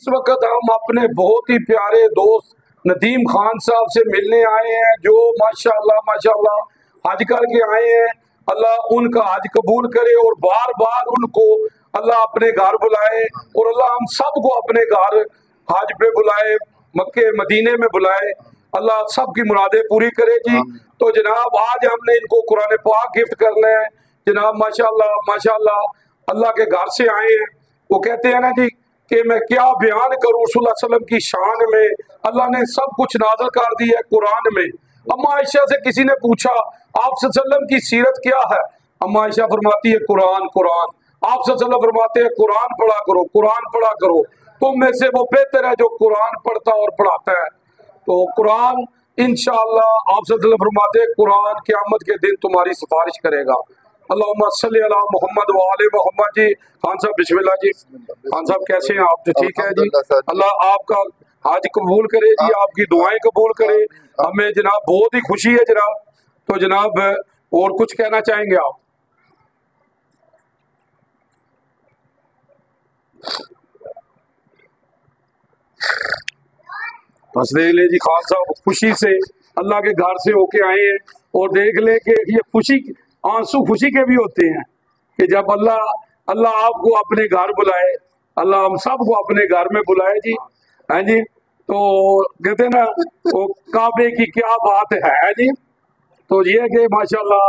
इस वक्त हम अपने बहुत ही प्यारे दोस्त नदीम खान साहब से मिलने आए हैं, जो माशाल्लाह माशाल्लाह हज करके आए हैं। अल्लाह उनका हज कबूल करे और बार बार उनको अल्लाह अपने घर बुलाए और अल्लाह हम सबको अपने घर हज पे बुलाए, मक्के मदीने में बुलाए। अल्लाह सबकी मुरादें पूरी करे जी। तो जनाब आज हमने इनको कुरान पाक गिफ्ट करना है जनाब। माशाल्लाह माशाल्लाह अल्लाह के घर से आए हैं। वो कहते हैं ना जी कि मैं क्या बयान करूं रसूलुल्लाह सल्लल्लाहु अलैहि वसल्लम की शान में। अल्लाह ने सब कुछ नाज़िल कर दिया है कुरान में। अम्मा आयशा से किसी ने पूछा आप सल्लल्लाहु अलैहि वसल्लम की सीरत क्या है। अम्मा आयशा फरमाती है कुरान कुरान। आप सल्लल्लाहु अलैहि वसल्लम फरमाते हैं कुरान पढ़ा करो, कुरान पढ़ा करो। तुम में से वो बेहतर है जो कुरान पढ़ता और पढ़ाता है। तो कुरान इंशाअल्लाह आप सल्लल्लाहु अलैहि वसल्लम फरमाते हैं कुरान क़यामत के दिन तुम्हारी सिफारिश करेगा। अल्लाहुम्मा सल्ली अला मोहम्मद व आले मोहम्मद जी। खान साहब बिस्मिल्लाह जी। खान साहब कैसे हैं आप? तो ठीक है जी। अल्लाह आपका हज कबूल करे जी, आपकी दुआएं कबूल करे। हमें जनाब बहुत ही खुशी है जनाब। तो जनाब और कुछ कहना चाहेंगे आप? बस देख ले जी, खान साहब खुशी से अल्लाह के घर से होके आए हैं और देख ले कि ये खुशी आंसू खुशी के भी होते हैं कि जब अल्लाह अल्लाह आपको अपने घर बुलाए, अल्लाह हम सबको अपने घर में बुलाए जी। है जी। तो कहते ना वो काबे की क्या बात है जी। तो ये कि माशाल्लाह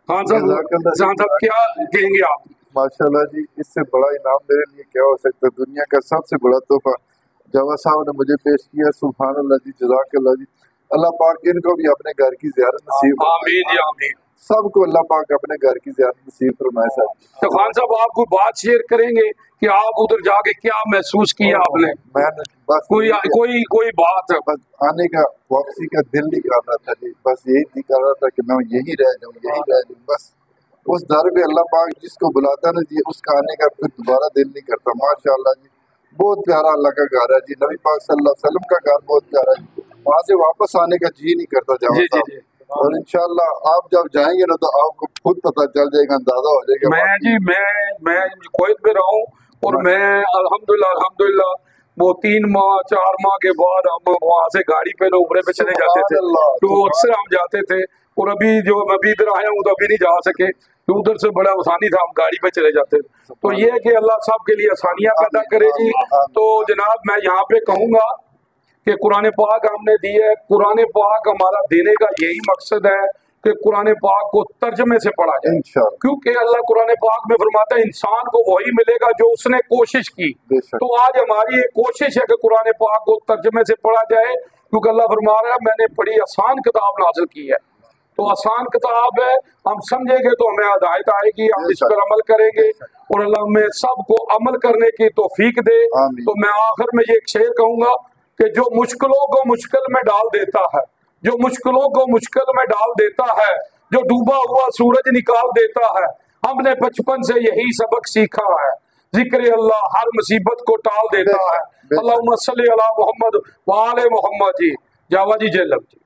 खान साहब क्या कहेंगे आप? माशाल्लाह जी, इससे बड़ा इनाम मेरे लिए क्या हो सकता है। दुनिया का सबसे बड़ा तोहफा जवाद साहब ने मुझे पेश किया। सुभान अल्लाह जी, जज़ाकल्लाह जी। अल्लाह पाक इनको भी अपने घर की ज़ियारत नसीब आमीन जी आमीन। सबको अल्लाह पाक अपने घर की ज़ियारत नसीब फरमाए साहब। तो खान साहब आप कोई बात शेयर करेंगे कि आप उधर जाके क्या महसूस किया आपने? मैंने बस कोई बात बस आने का वापसी का दिल नहीं कर रहा था जी। बस यही नहीं कर रहा था कि मैं यही रह जाऊँ यही रह जाऊँ। बस उस दर पे अल्लाह पाक जिसको बुलाता ना जी उसका आने का फिर दोबारा दिल नहीं करता। माशाल्लाह जी, बहुत प्यारा अल्लाह का घर है जी। नबी पाक सल्लल्लाहु अलैहि वसल्लम का घर बहुत प्यारा है। वहाँ से वापस आने का जी नहीं करता जवाद साहब। और इंशाल्लाह आप जब जाएंगे ना तो आपको खुद पता चल जाएगा, अंदाजा हो जाएगा। मैं कुवैत में रहा हूँ और मैं अल्हम्दुलिल्लाह वो 3 माह 4 माह के बाद हम वहाँ से गाड़ी पे उम्रे पे चले जाते थे। तो अक्सर हम जाते थे और अभी जो मैं भी इधर आया हूँ तो अभी नहीं जा सके, तो उधर से बड़ा आसानी था, हम गाड़ी पे चले जाते थे। तो ये है कि अल्लाह साहब के लिए आसानियाँ पैदा करे जी। तो जनाब मैं यहाँ पे कहूँगा कि कुरान पाक हमने दी है। कुरान पाक हमारा देने का यही मकसद है कि कुरान पाक को तर्जमे से पढ़ा जाए, क्योंकि अल्लाह कुरान पाक में फरमाता है इंसान को वही मिलेगा जो उसने कोशिश की। तो आज हमारी एक कोशिश है कि कुरान पाक को तर्जमे से पढ़ा जाए, क्योंकि अल्लाह फरमा रहा है मैंने बड़ी आसान किताब नाज़िल की है। तो आसान किताब है, हम समझेंगे तो हमें हिदायत आएगी, हम इस पर अमल करेंगे और अल्लाह हमें सबको अमल करने की तौफीक दे। तो मैं आखिर में ये एक शेर कहूँगा कि जो मुश्किलों को मुश्किल में डाल देता है, जो मुश्किलों को मुश्किल में डाल देता है, जो डूबा हुआ सूरज निकाल देता है, हमने बचपन से यही सबक सीखा है। जिक्र अल्लाह हर मुसीबत को टाल देता है। अल्लाहुम्मा सल्ली अला मोहम्मद व आले मोहम्मद जी। जावा जी जेलम जी।